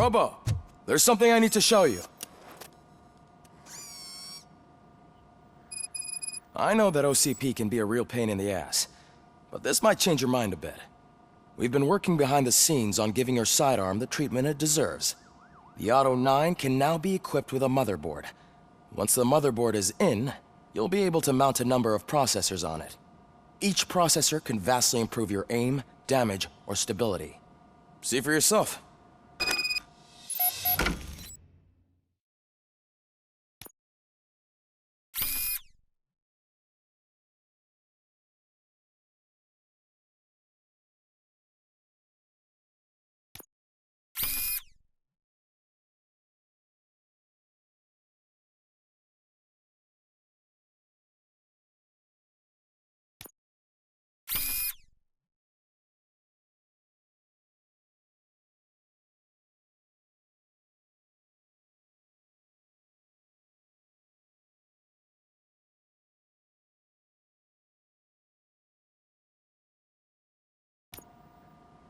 Robo, there's something I need to show you. I know that OCP can be a real pain in the ass, but this might change your mind a bit. We've been working behind the scenes on giving your sidearm the treatment it deserves. The Auto 9 can now be equipped with a motherboard. Once the motherboard is in, you'll be able to mount a number of processors on it. Each processor can vastly improve your aim, damage, or stability. See for yourself.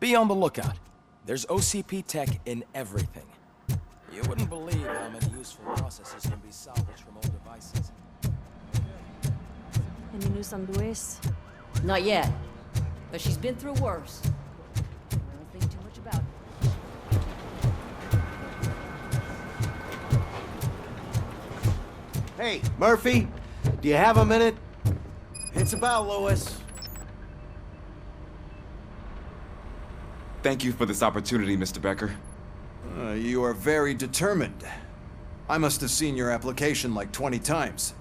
Be on the lookout. There's OCP tech in everything. You wouldn't believe how many useful processes can be salvaged from old devices. Any news on Luis? Not yet, but she's been through worse. I don't think too much about it. Hey, Murphy, do you have a minute? It's about Louis. Thank you for this opportunity, Mr. Becker. You are very determined. I must have seen your application like 20 times.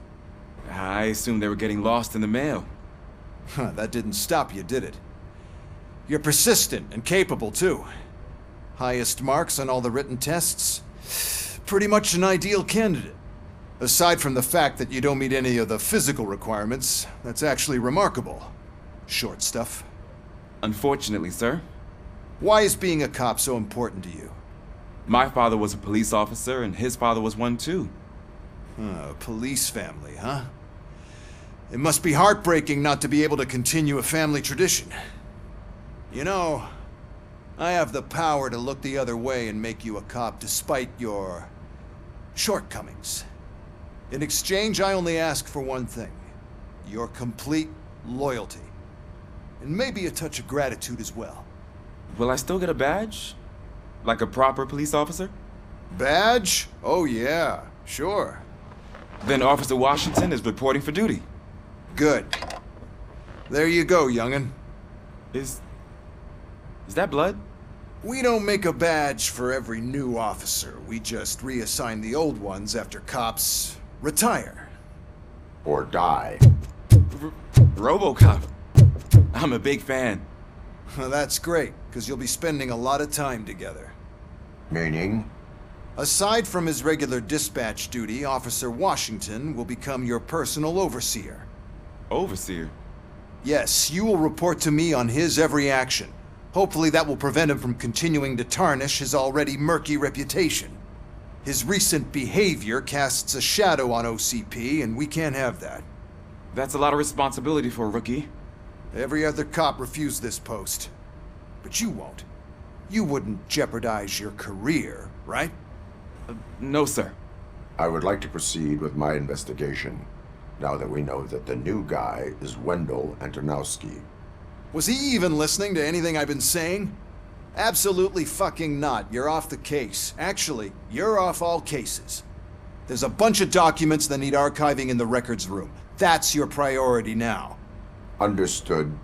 I assumed they were getting lost in the mail. That didn't stop you, did it? You're persistent and capable, too. Highest marks on all the written tests. Pretty much an ideal candidate. Aside from the fact that you don't meet any of the physical requirements, that's actually remarkable. Short stuff. Unfortunately, sir. Why is being a cop so important to you? My father was a police officer, and his father was one too. A police family, huh? It must be heartbreaking not to be able to continue a family tradition. You know, I have the power to look the other way and make you a cop despite your shortcomings. In exchange, I only ask for one thing. Your complete loyalty. And maybe a touch of gratitude as well. Will I still get a badge? Like a proper police officer? Badge? Oh yeah, sure. Then Officer Washington is reporting for duty. Good. There you go, young'un. Is that blood? We don't make a badge for every new officer. We just reassign the old ones after cops retire. Or die. RoboCop. I'm a big fan. Well, that's great, because you'll be spending a lot of time together. Meaning? Aside from his regular dispatch duty, Officer Washington will become your personal overseer. Overseer? Yes, you will report to me on his every action. Hopefully that will prevent him from continuing to tarnish his already murky reputation. His recent behavior casts a shadow on OCP, and we can't have that. That's a lot of responsibility for a rookie. Every other cop refused this post. But you won't. You wouldn't jeopardize your career, right? No, sir. I would like to proceed with my investigation, now that we know that the new guy is Wendell Antonowski. Was he even listening to anything I've been saying? Absolutely fucking not. You're off the case. Actually, you're off all cases. There's a bunch of documents that need archiving in the records room. That's your priority now. Understood.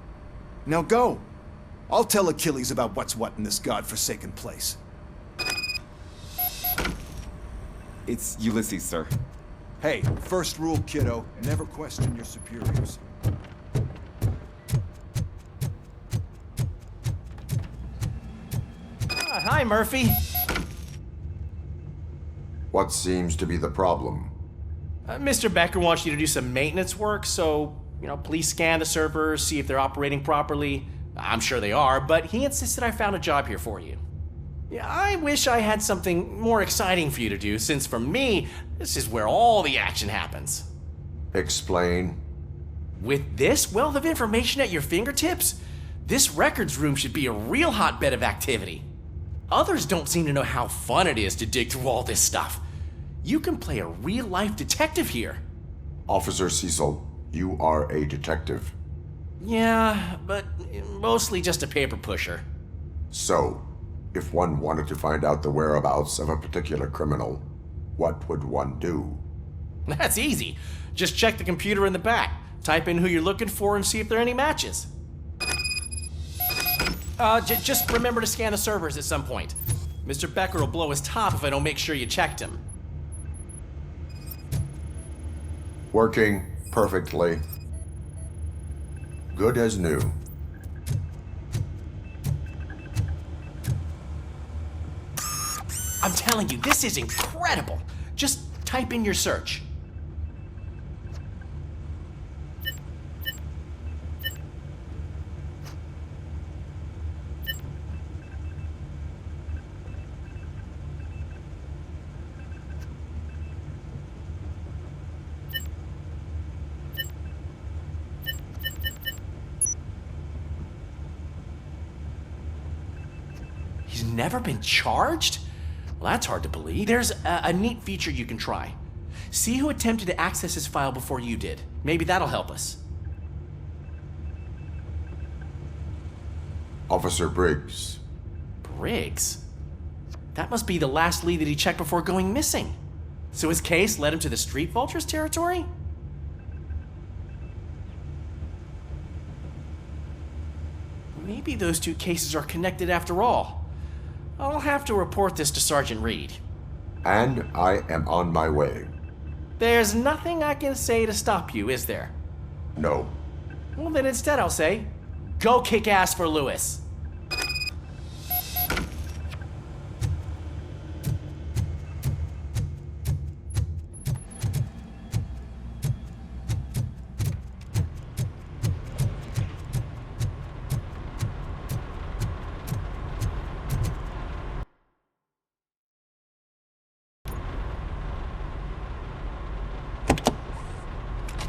Now go. I'll tell Achilles about what's what in this godforsaken place. It's Ulysses, sir. Hey, first rule, kiddo. Never question your superiors. Hi, Murphy. What seems to be the problem? Mr. Becker wants you to do some maintenance work, so, please scan the servers, see if they're operating properly. I'm sure they are, but he insisted I found a job here for you. Yeah, I wish I had something more exciting for you to do, since for me, this is where all the action happens. Explain. With this wealth of information at your fingertips, this records room should be a real hotbed of activity. Others don't seem to know how fun it is to dig through all this stuff. You can play a real-life detective here. Officer Cecil, you are a detective. Yeah, but mostly just a paper pusher. So, if one wanted to find out the whereabouts of a particular criminal, what would one do? That's easy. Just check the computer in the back, type in who you're looking for, and see if there are any matches. Just remember to scan the servers at some point. Mr. Becker will blow his top if I don't make sure you checked him. Working perfectly. Good as new. I'm telling you, this is incredible. Just type in your search. He's never been charged? Well, that's hard to believe. There's a neat feature you can try. See who attempted to access his file before you did. Maybe that'll help us. Officer Briggs. Briggs? That must be the last lead that he checked before going missing. So his case led him to the Street Vultures territory? Maybe those two cases are connected after all. I'll have to report this to Sergeant Reed. And I am on my way. There's nothing I can say to stop you, is there? No. Well, then instead I'll say, go kick ass for Lewis.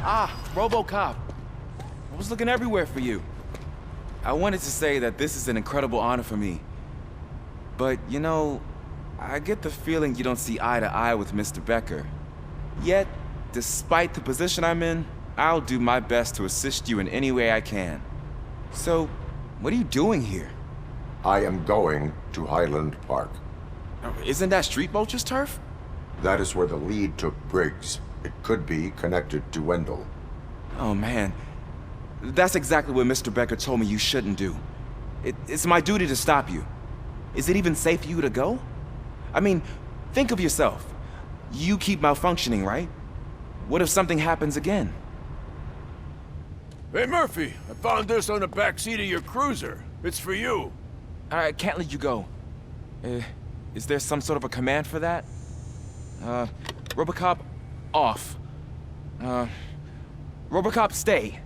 Ah, RoboCop. I was looking everywhere for you. I wanted to say that this is an incredible honor for me. But, you know, I get the feeling you don't see eye to eye with Mr. Becker. Yet, despite the position I'm in, I'll do my best to assist you in any way I can. So, what are you doing here? I am going to Highland Park. Isn't that Street Vulture's turf? That is where the lead took Briggs. It could be connected to Wendell. Oh, man. That's exactly what Mr. Becker told me you shouldn't do. It's my duty to stop you. Is it even safe for you to go? I mean, think of yourself. You keep malfunctioning, right? What if something happens again? Hey, Murphy, I found this on the back seat of your cruiser. It's for you. I can't let you go. Is there some sort of a command for that? RoboCop, off. RoboCop, stay.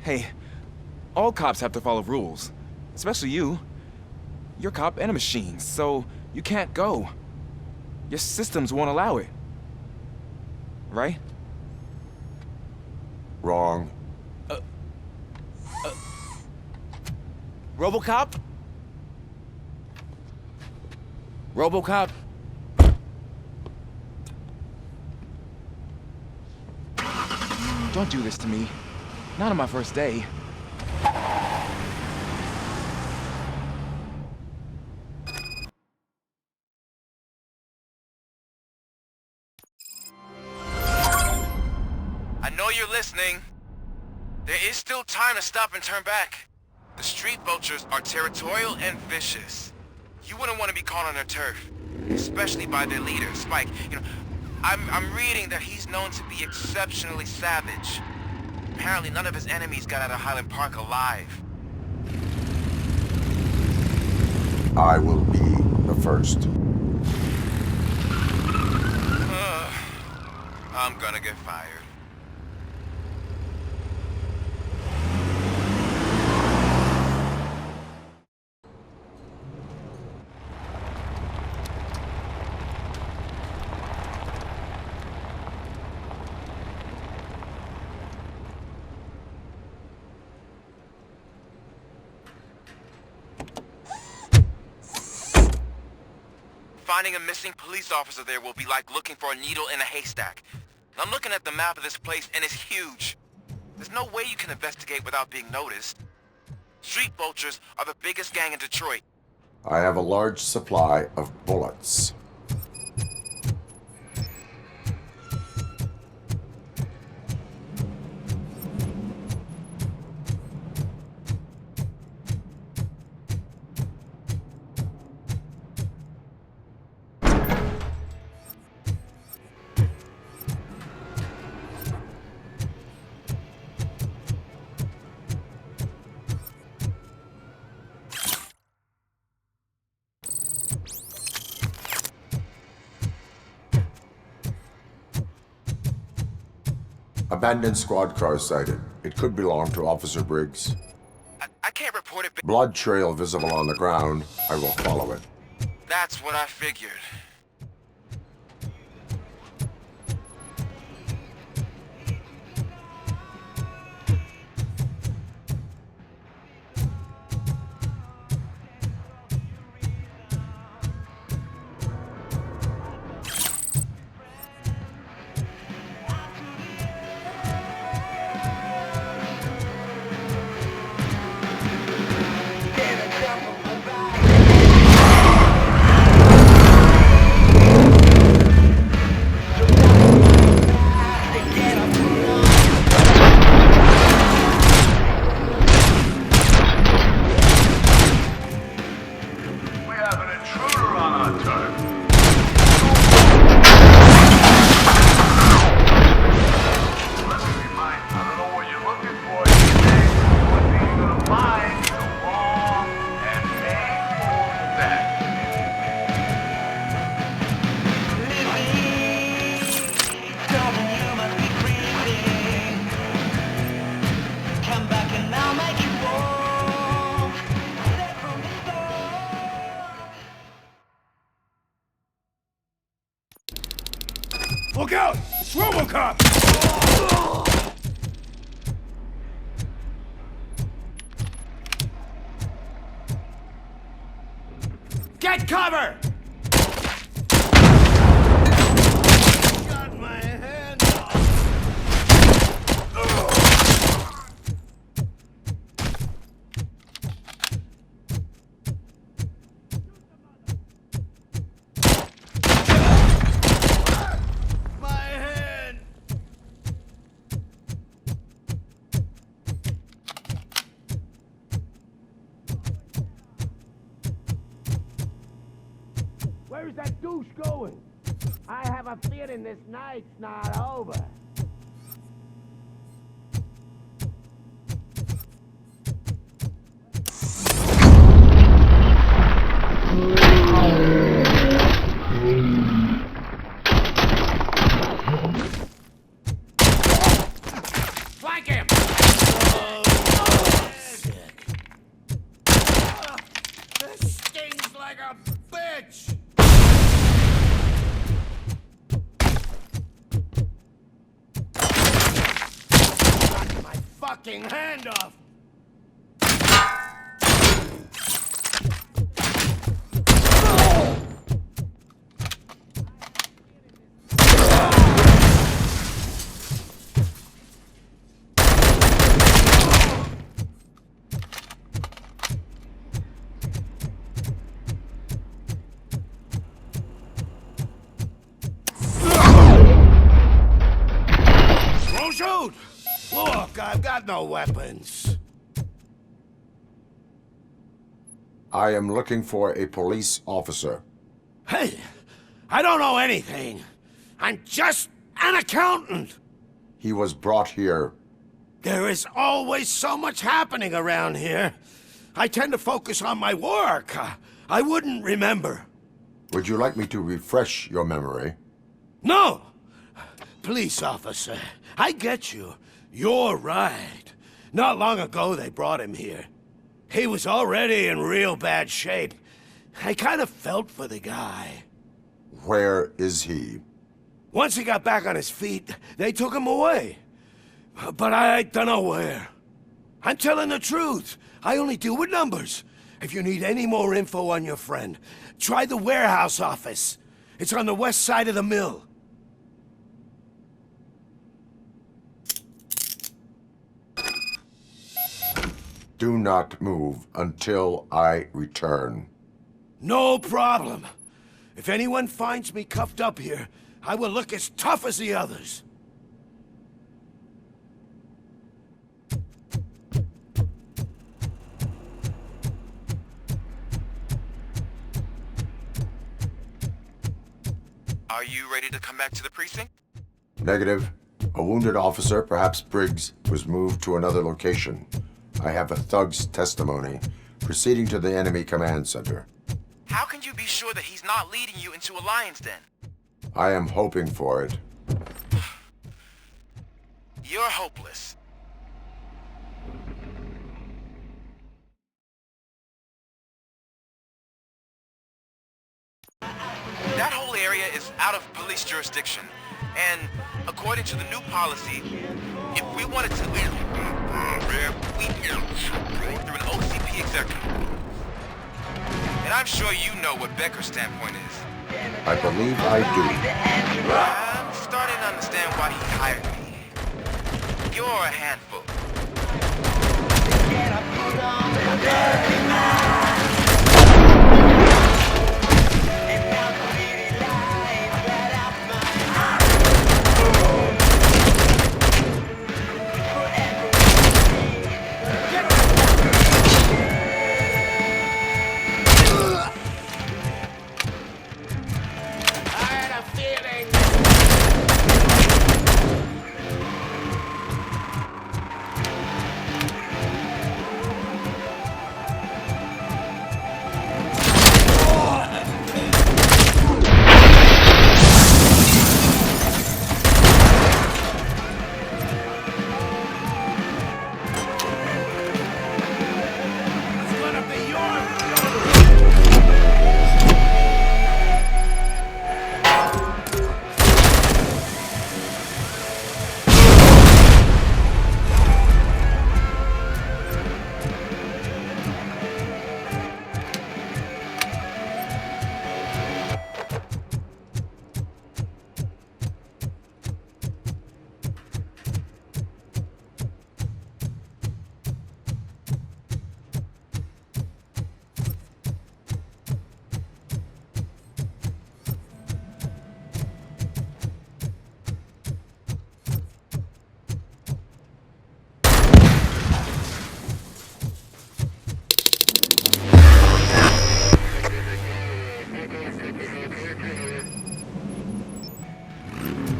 Hey, all cops have to follow rules. Especially you. You're a cop and a machine, so you can't go. Your systems won't allow it. Right? Wrong. RoboCop? RoboCop? Don't do this to me. Not on my first day. I know you're listening. There is still time to stop and turn back. The Street Vultures are territorial and vicious. You wouldn't want to be caught on their turf, especially by their leader, Spike. You know, I'm reading that he's known to be exceptionally savage. Apparently none of his enemies got out of Highland Park alive. I will be the first. I'm gonna get fired. Finding a missing police officer there will be like looking for a needle in a haystack. I'm looking at the map of this place and it's huge. There's no way you can investigate without being noticed. Street vultures are the biggest gang in Detroit. I have a large supply of bullets. Abandoned squad car sighted. It could belong to Officer Briggs. I can't report it. Blood trail visible on the ground. I will follow it. That's what I figured. Look out! It's RoboCop! Get cover! Got my hand off. Where's that douche going? I have a feeling this night's not over. Flank him! Sick. This stings like a bitch! Fucking hand off! Don't shoot! Look, I've got no weapons. I am looking for a police officer. Hey, I don't know anything. I'm just an accountant. He was brought here. There is always so much happening around here. I tend to focus on my work. I wouldn't remember. Would you like me to refresh your memory? No! Police officer, I get you. You're right. Not long ago they brought him here. He was already in real bad shape. I kind of felt for the guy. Where is he? Once he got back on his feet, they took him away. But I don't know where. I'm telling the truth. I only deal with numbers. If you need any more info on your friend, try the warehouse office. It's on the west side of the mill. Do not move until I return. No problem. If anyone finds me cuffed up here, I will look as tough as the others. Are you ready to come back to the precinct? Negative. A wounded officer, perhaps Briggs, was moved to another location. I have a thug's testimony, proceeding to the enemy command center. How can you be sure that he's not leading you into a lion's den? I am hoping for it. You're hopeless. That whole area is out of police jurisdiction, and according to the new policy, if we wanted to we through an OCP executive. And I'm sure you know what Becker's standpoint is. I believe I do. I'm starting to understand why he hired me. You're a handful.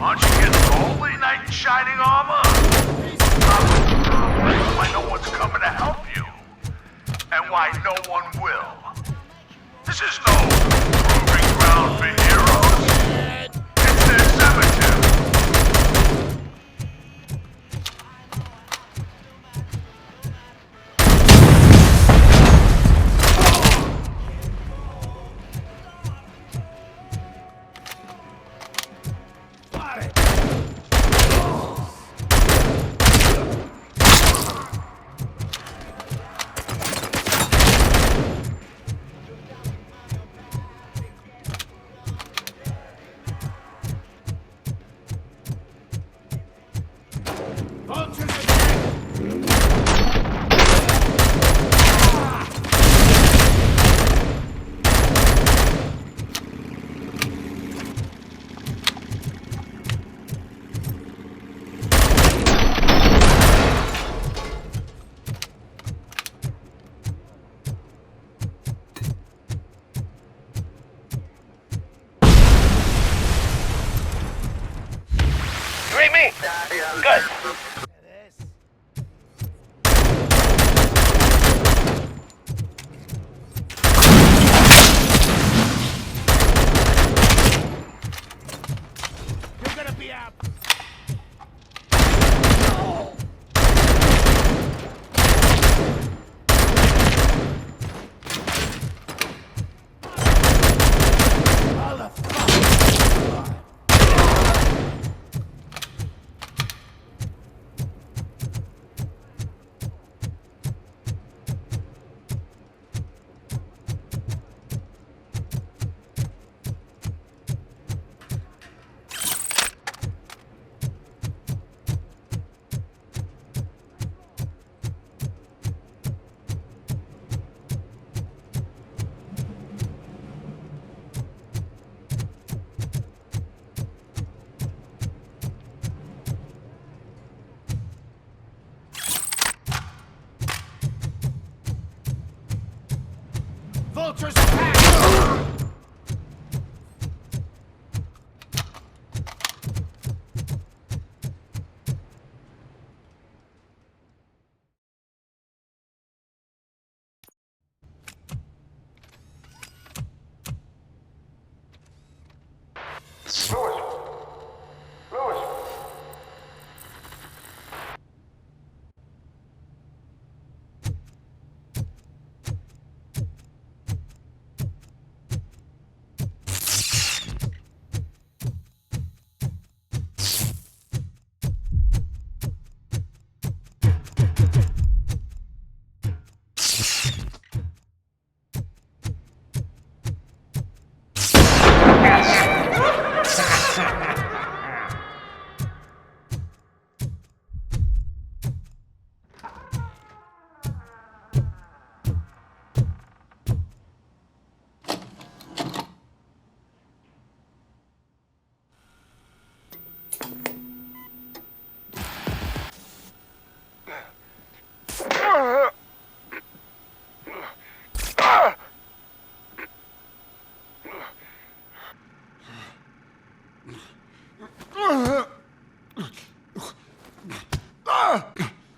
Aren't you getting cold, knight in shining armor? Why no one's coming to help you? And why no one will? This is no proving ground for heroes. It's their cemetery. Good. You're gonna be out. vultures attack!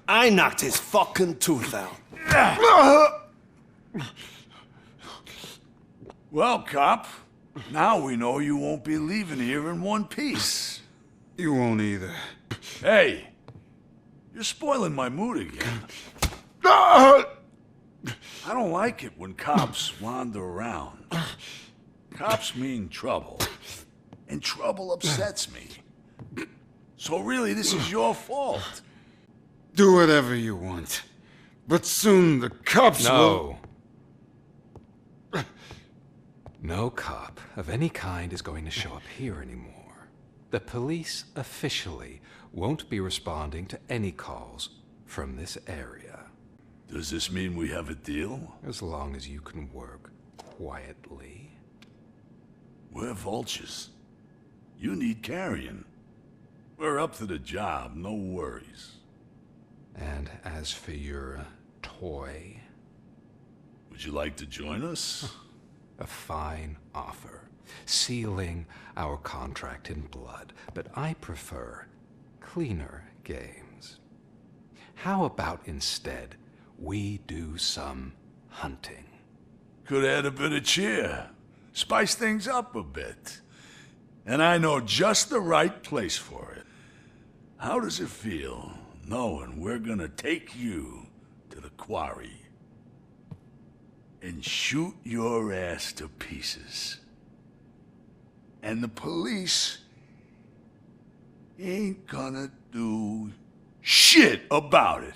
I knocked his fucking tooth out. Well, cop, now we know you won't be leaving here in one piece. You won't either. Hey, you're spoiling my mood again. I don't like it when cops wander around. Cops mean trouble, and trouble upsets me. So really, this is your fault. Do whatever you want. But soon the cops will... No cop of any kind is going to show up here anymore. The police officially won't be responding to any calls from this area. Does this mean we have a deal? As long as you can work quietly. We're vultures. You need carrion. We're up to the job, no worries. And as for your toy, Would you like to join us? a fine offer, sealing our contract in blood, but I prefer cleaner games. How about instead we do some hunting? Could add a bit of cheer. Spice things up a bit. And I know just the right place for it. How does it feel knowing we're gonna take you to the quarry and shoot your ass to pieces? And the police ain't gonna do shit about it.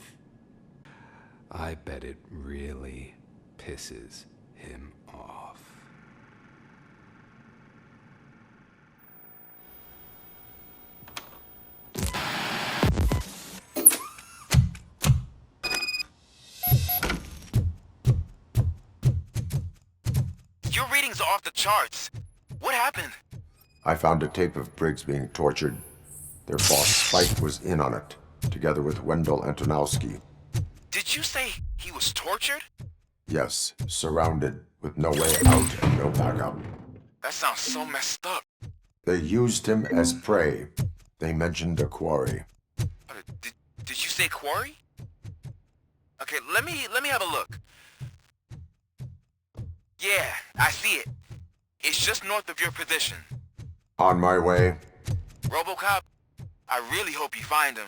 I bet it really pisses him off. Your readings are off the charts. What happened? I found a tape of Briggs being tortured. Their boss, Spike, was in on it, together with Wendell Antonowski. Did you say he was tortured? Yes, surrounded, with no way out and no backup. That sounds so messed up. They used him as prey. They mentioned a quarry. Did you say quarry? Okay, let me have a look. Yeah, I see it. It's just north of your position. On my way. RoboCop, I really hope you find him.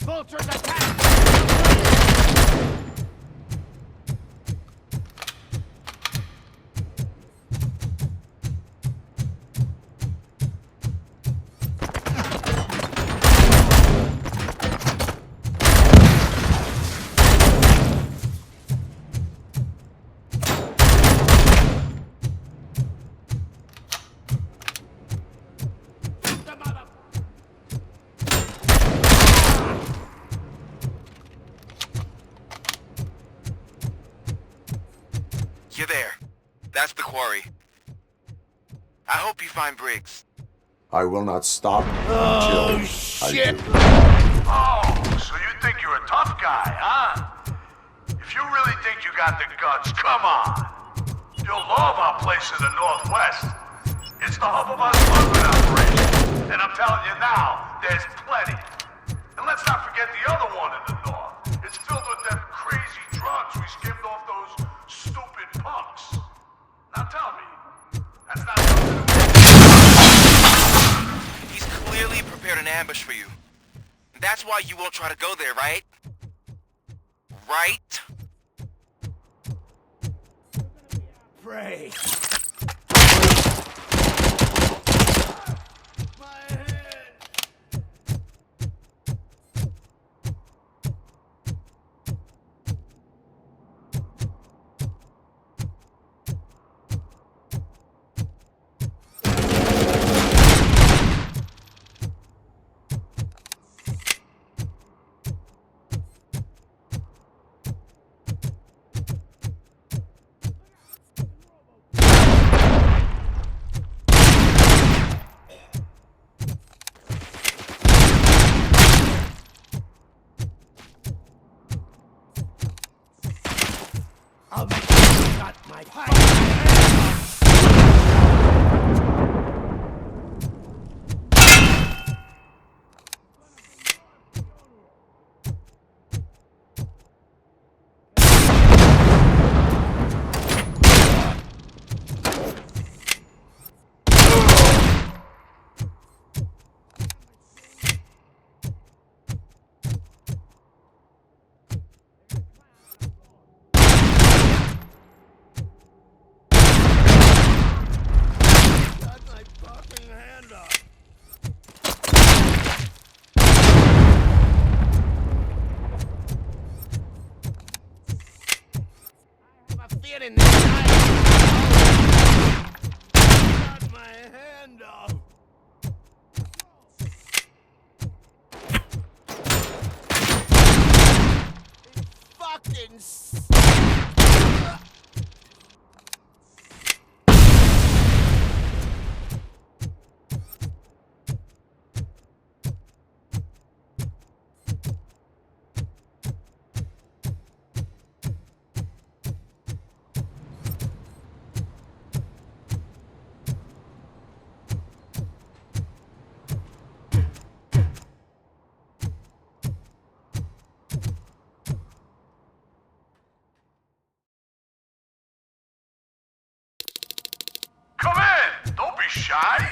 Vultures attack! You're there. That's the quarry. I hope you find Briggs. I will not stop Oh, until shit! I do. Oh, so you think you're a tough guy, huh? If you really think you got the guts, come on. You'll love our place in the Northwest. It's the hub of our smuggling operation. And I'm telling you now, there's plenty. And let's not forget the other one in the North. It's filled with them crazy drugs we skimmed off those stupid punks. Now tell me, that's not something He's clearly prepared an ambush for you. That's why you won't try to go there, right? Right? Pray. I'll make you cut my fucking hand off. I have a feeling this guy cut my hand off. Fucking Come in! Don't be shy!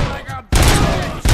like a bitch.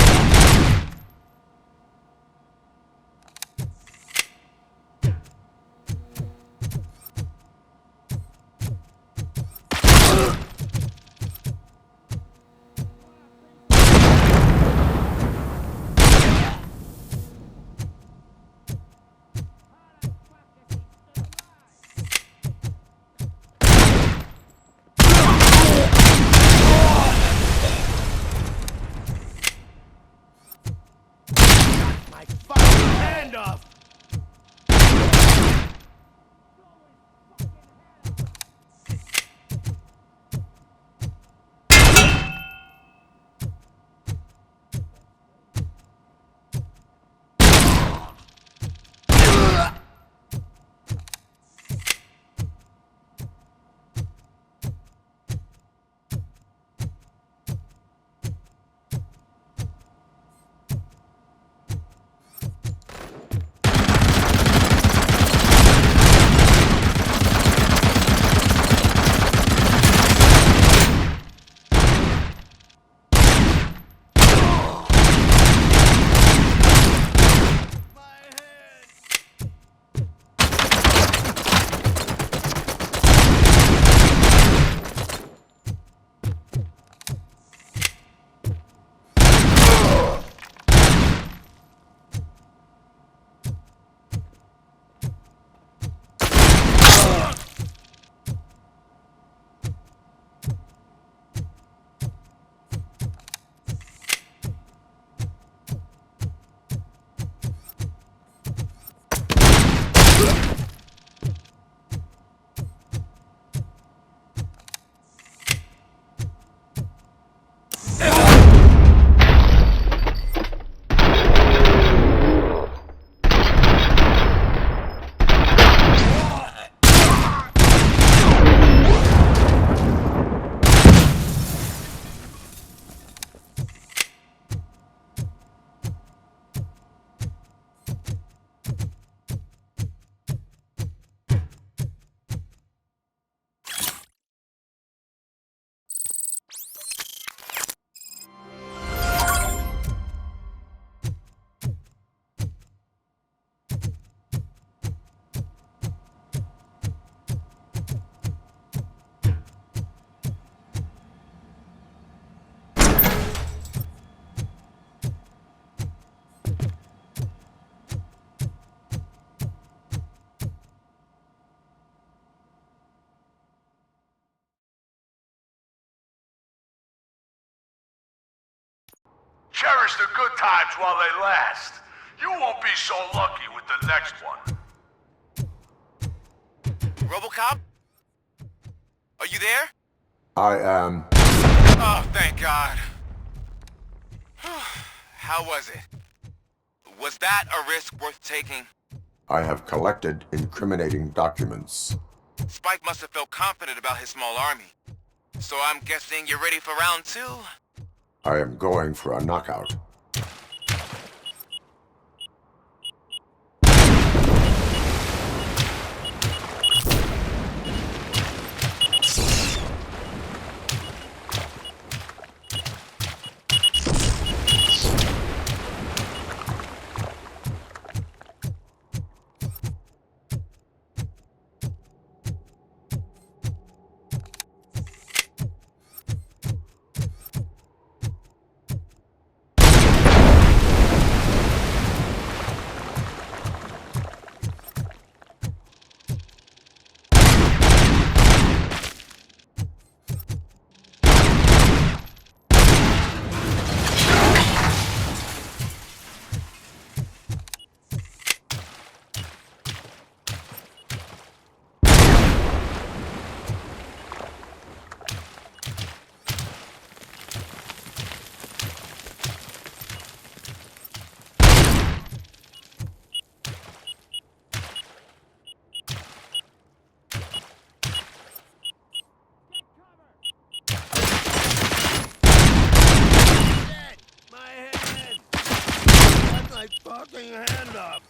Cherish the good times while they last. You won't be so lucky with the next one. RoboCop? Are you there? I am. Oh, thank God. How was it? Was that a risk worth taking? I have collected incriminating documents. Spike must have felt confident about his small army. So I'm guessing you're ready for round 2? I am going for a knockout. Fucking hand up!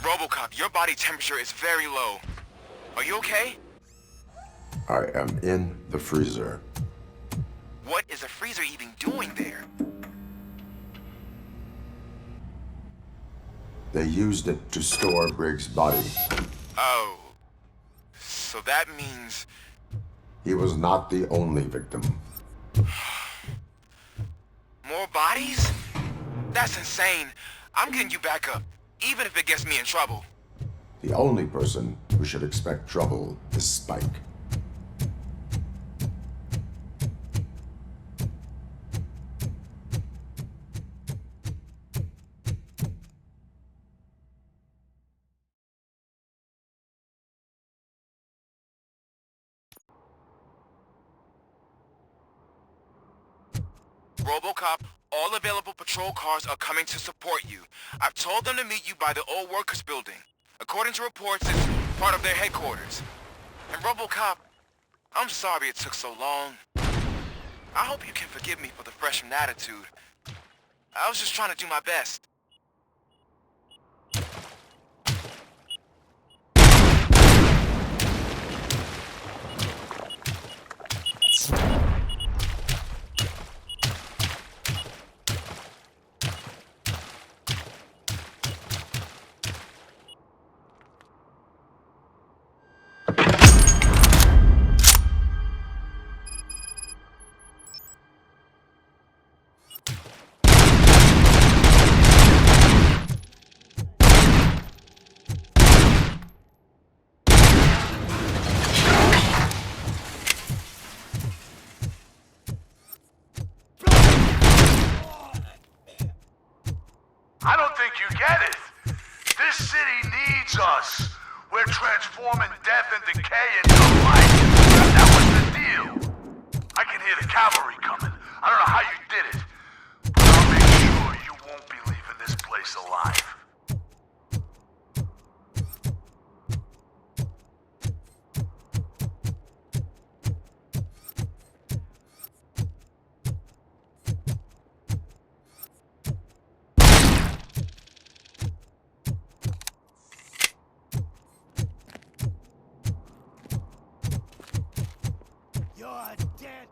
RoboCop, your body temperature is very low. Are you okay? I am in the freezer. What is a freezer even doing there? They used it to store Briggs' body. Oh. So that means... He was not the only victim. more bodies? That's insane. I'm getting you back up, even if it gets me in trouble. The only person who should expect trouble is Spike. RoboCop, all available patrol cars are coming to support you. I've told them to meet you by the old workers building. According to reports, it's part of their headquarters. And RoboCop, I'm sorry it took so long. I hope you can forgive me for the freshman attitude. I was just trying to do my best. I don't think you get it. This city needs us. We're transforming death and decay into life. Now what's the deal? I can hear the cavalry coming. I don't know how you did it, but I'll make sure you won't be leaving this place alive. You're dead.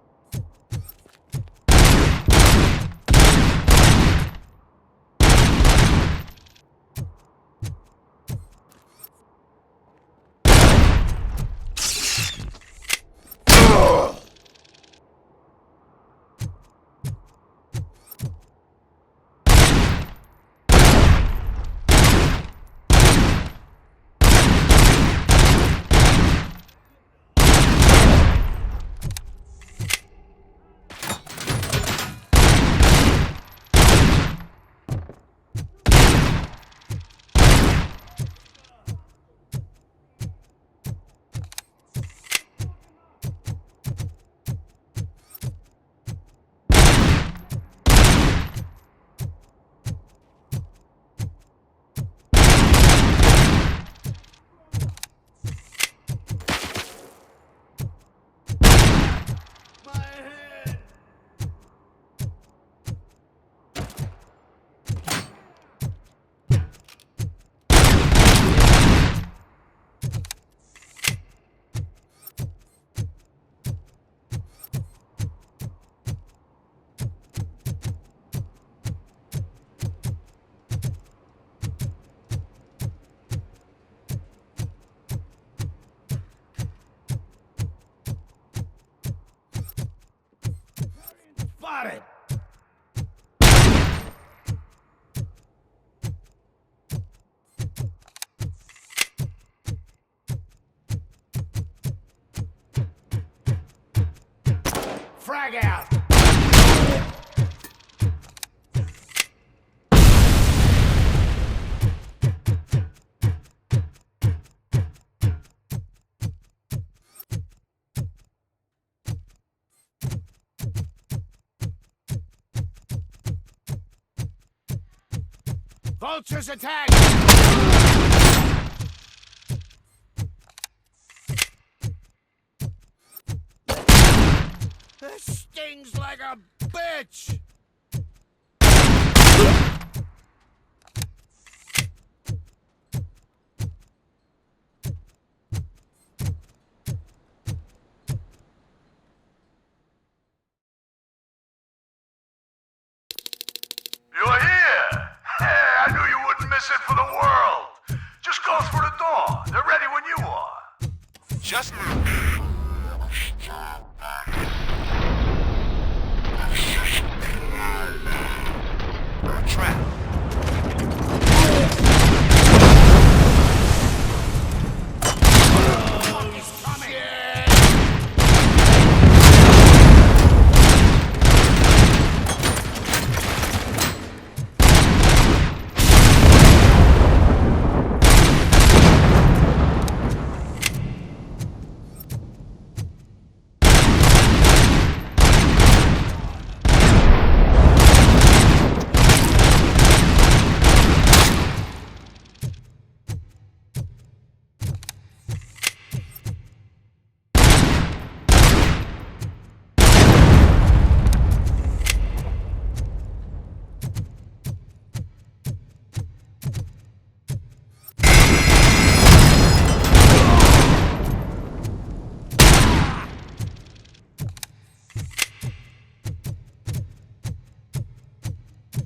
Spotted! Frag out! Vultures attack! This stings like a bitch! You're here! Hey, I knew you wouldn't miss it for the world. Just go through the door. They're ready when you are. Just... Trap.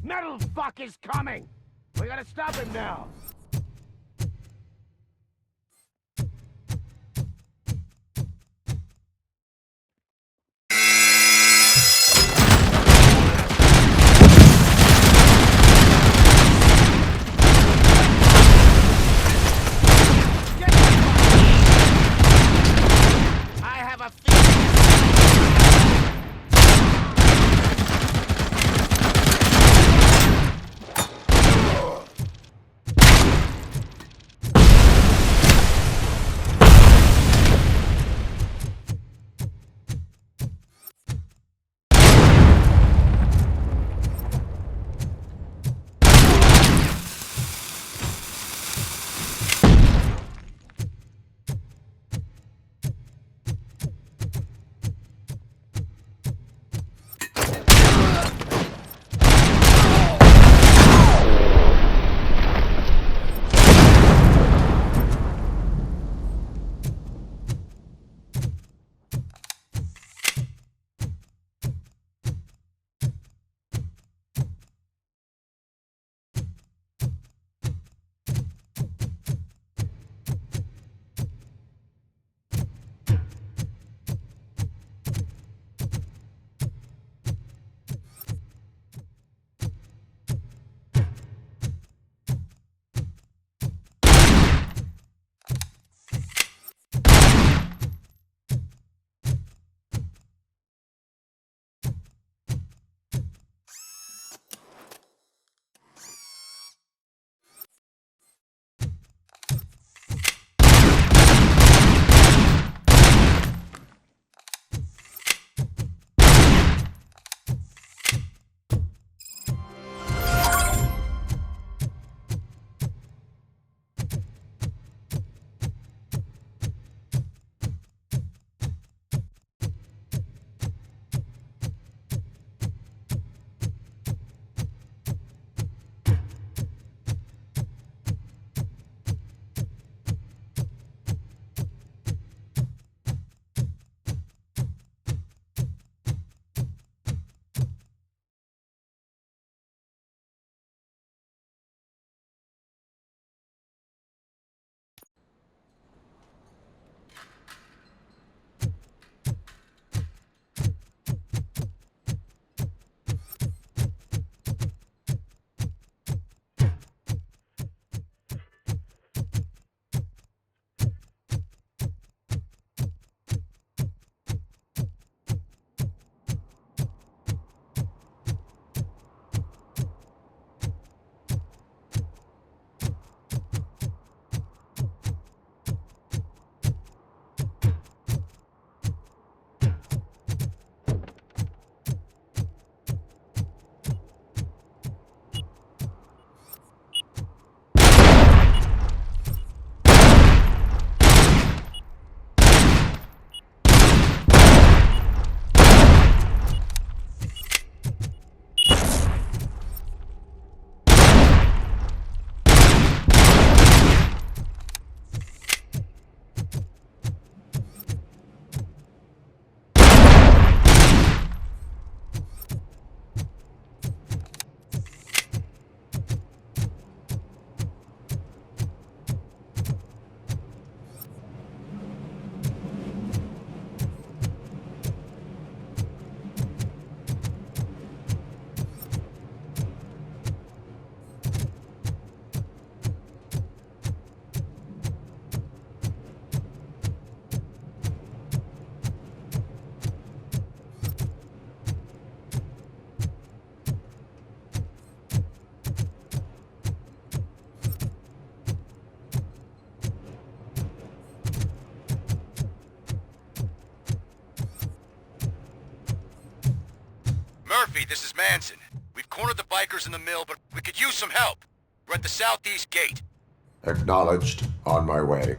Metal fuck is coming! We gotta stop him now! I have a feeling. this is Manson. We've cornered the bikers in the mill, but we could use some help. We're at the southeast gate. Acknowledged. On my way.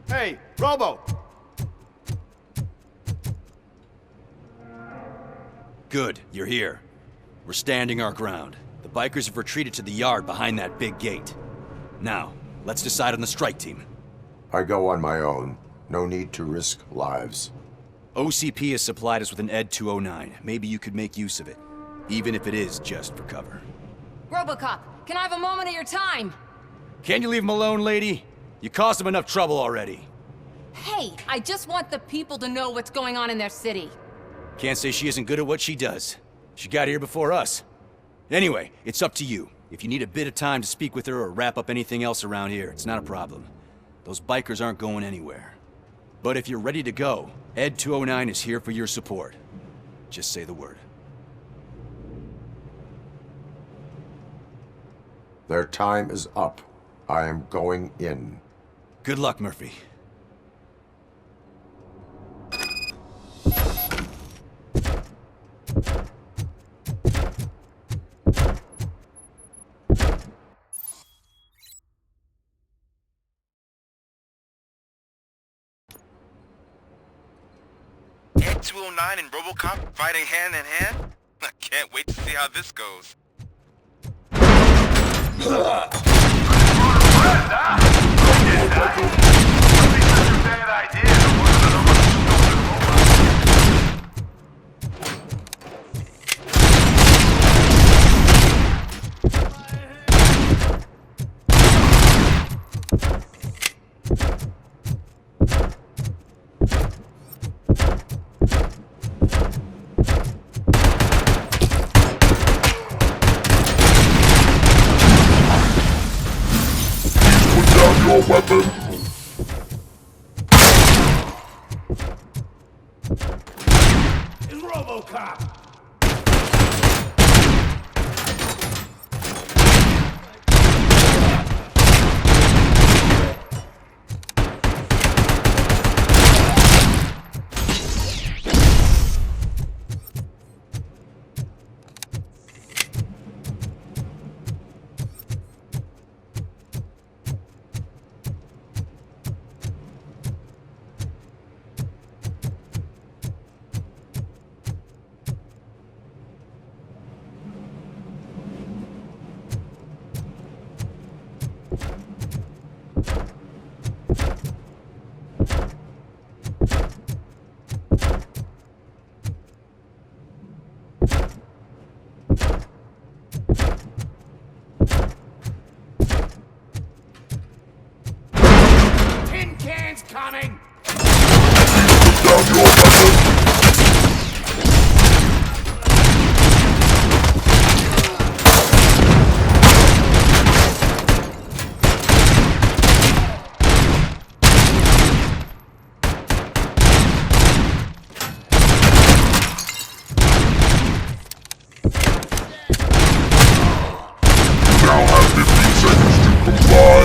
Hey, Robo! Good, you're here. We're standing our ground. The bikers have retreated to the yard behind that big gate. Now, let's decide on the strike team. I go on my own. No need to risk lives. OCP has supplied us with an ED 209. Maybe you could make use of it, even if it is just for cover. RoboCop, can I have a moment of your time? Can you leave him alone, lady? You caused him enough trouble already. Hey, I just want the people to know what's going on in their city. Can't say she isn't good at what she does. She got here before us. Anyway, it's up to you. If you need a bit of time to speak with her or wrap up anything else around here, it's not a problem. Those bikers aren't going anywhere. But if you're ready to go, ED 209 is here for your support. Just say the word. Their time is up. I am going in. Good luck, Murphy. Ed 209 and RoboCop fighting hand in hand? I can't wait to see how this goes. Weapon! It's RoboCop! Tin cans coming! Down your weapon! You now have 15 seconds to comply.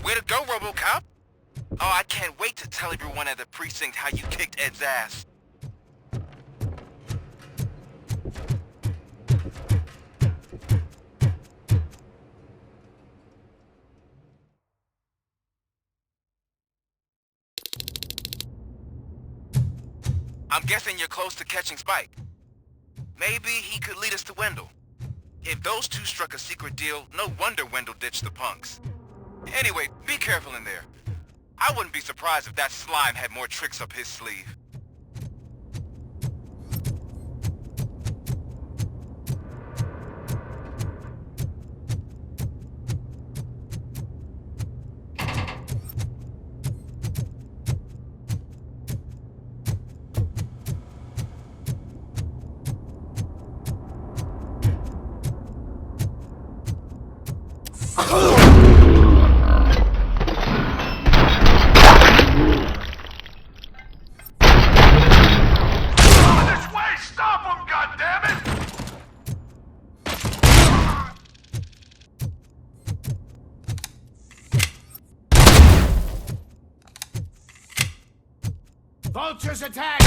Way to go, RoboCop! Oh, I can't wait to tell everyone at the precinct how you kicked Ed's ass. I'm guessing you're close to catching Spike. Maybe he could lead us to Wendell. If those two struck a secret deal, no wonder Wendell ditched the punks. Anyway, be careful in there. I wouldn't be surprised if that slime had more tricks up his sleeve. Vultures attack!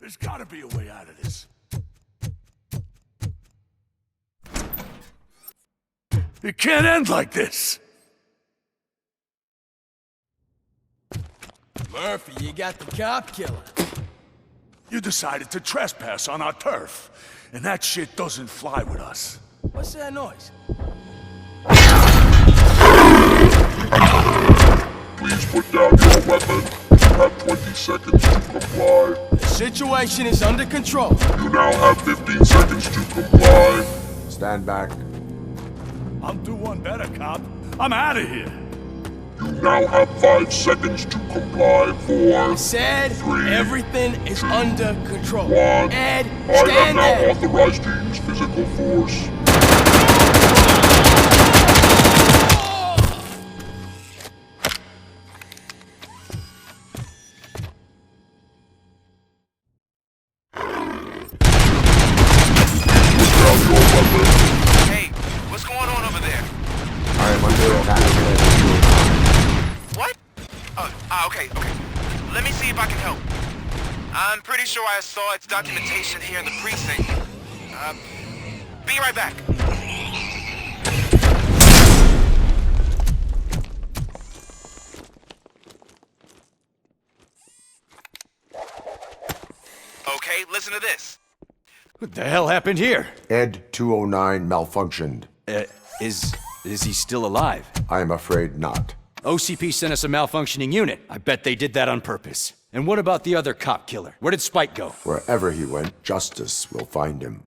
There's gotta be a way out of this. It can't end like this! Murphy, you got the cop killer. You decided to trespass on our turf, and that shit doesn't fly with us. What's that noise? Please put down your weapon. You have 20 seconds to comply. The situation is under control. You now have 15 seconds to comply. Stand back. I'll do one better, cop. I'm out of here. You now have 5 seconds to comply. 4, Said 3, everything is under control. 1. Ed, I am stand now there. authorized to use physical force. Hey, what's going on over there? I am under attack. What? Okay. Let me see if I can help. I'm pretty sure I saw its documentation here in the precinct. Be right back. Okay, listen to this. What the hell happened here? Ed 209 malfunctioned. Is he still alive? I am afraid not. OCP sent us a malfunctioning unit. I bet they did that on purpose. And what about the other cop killer? Where did Spike go? Wherever he went, justice will find him.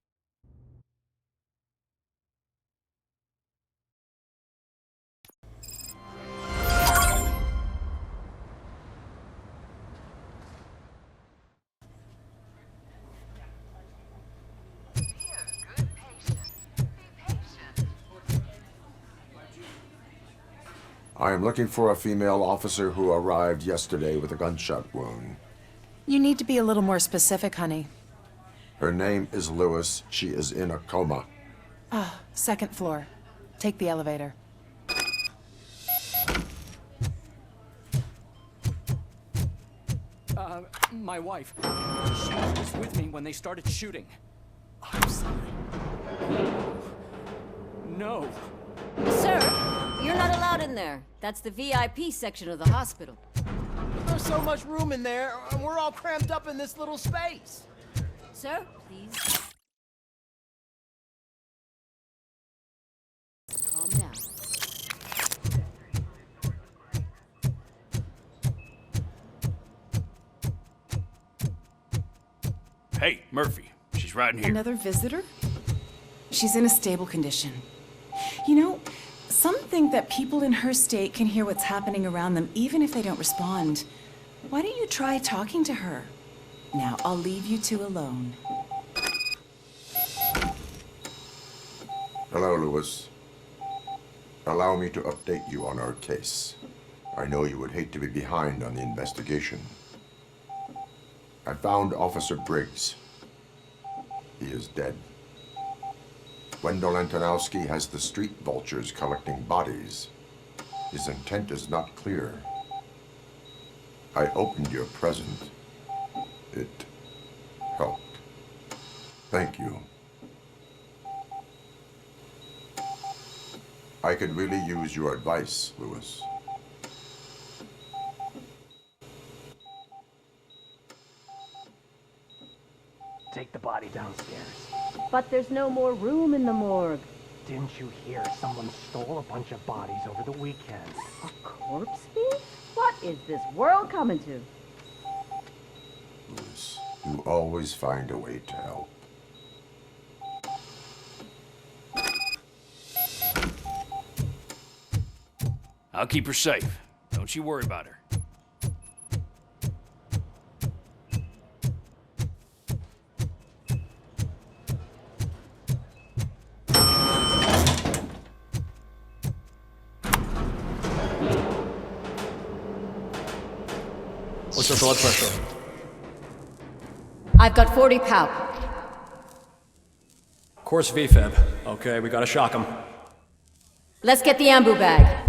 I am looking for a female officer who arrived yesterday with a gunshot wound. You need to be a little more specific, honey. Her name is Lewis. She is in a coma. Second floor. Take the elevator. My wife. She was with me when they started shooting. I'm sorry. No. Sir, you're not allowed in there. That's the VIP section of the hospital. There's so much room in there, and we're all cramped up in this little space. Sir, please. Calm down. Hey, Murphy. She's right in here. Another visitor? She's in a stable condition. You know, some think that people in her state can hear what's happening around them even if they don't respond. Why don't you try talking to her? Now, I'll leave you two alone. Hello, Lewis. Allow me to update you on our case. I know you would hate to be behind on the investigation. I found Officer Briggs. He is dead. Wendell Antonowski has the street vultures collecting bodies. His intent is not clear. I opened your present. It helped. Thank you. I could really use your advice, Lewis. Take the body downstairs. But there's no more room in the morgue. Didn't you hear someone stole a bunch of bodies over the weekend? A corpse thief? What is this world coming to? Lewis, you always find a way to help. I'll keep her safe. Don't you worry about her. What's her blood pressure? I've got 40 pow. Course VFib. Okay, we gotta shock him. Let's get the ambu bag.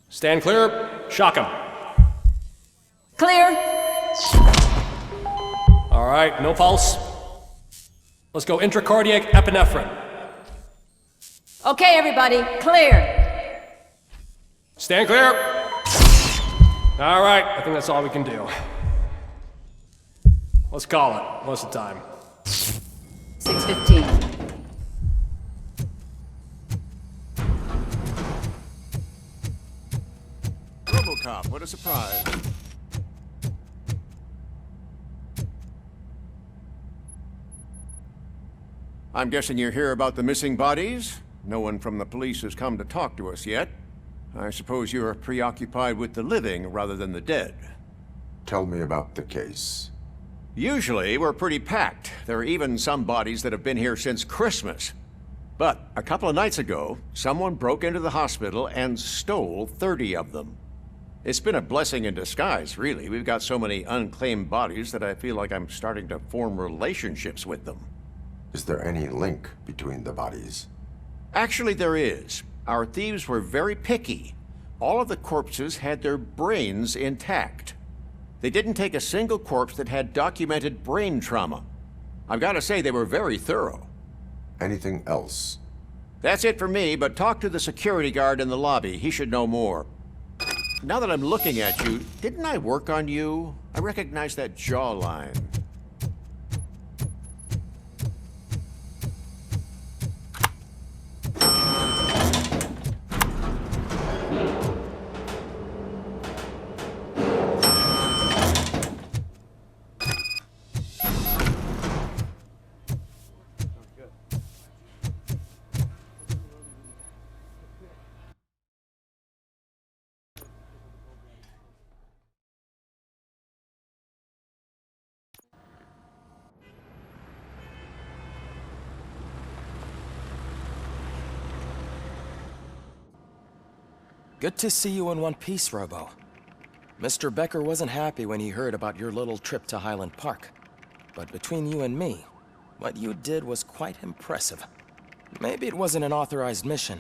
Stand clear, shock him. Clear. All right, no pulse. Let's go intracardiac epinephrine. Okay, everybody, clear. Stand clear. All right, I think that's all we can do. Let's call it. What's the time? 6:15. RoboCop, what a surprise. I'm guessing you're here about the missing bodies? No one from the police has come to talk to us yet. I suppose you're preoccupied with the living rather than the dead. Tell me about the case. Usually, we're pretty packed. There are even some bodies that have been here since Christmas. But a couple of nights ago, someone broke into the hospital and stole 30 of them. It's been a blessing in disguise, really. We've got so many unclaimed bodies that I feel like I'm starting to form relationships with them. Is there any link between the bodies? Actually, there is. Our thieves were very picky. All of the corpses had their brains intact. They didn't take a single corpse that had documented brain trauma. I've got to say, they were very thorough. Anything else? That's it for me, but talk to the security guard in the lobby. He should know more. Now that I'm looking at you, didn't I work on you? I recognize that jawline. Good to see you in one piece, Robo. Mr. Becker wasn't happy when he heard about your little trip to Highland Park. But between you and me, what you did was quite impressive. Maybe it wasn't an authorized mission,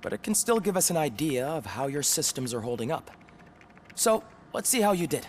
but it can still give us an idea of how your systems are holding up. So, let's see how you did.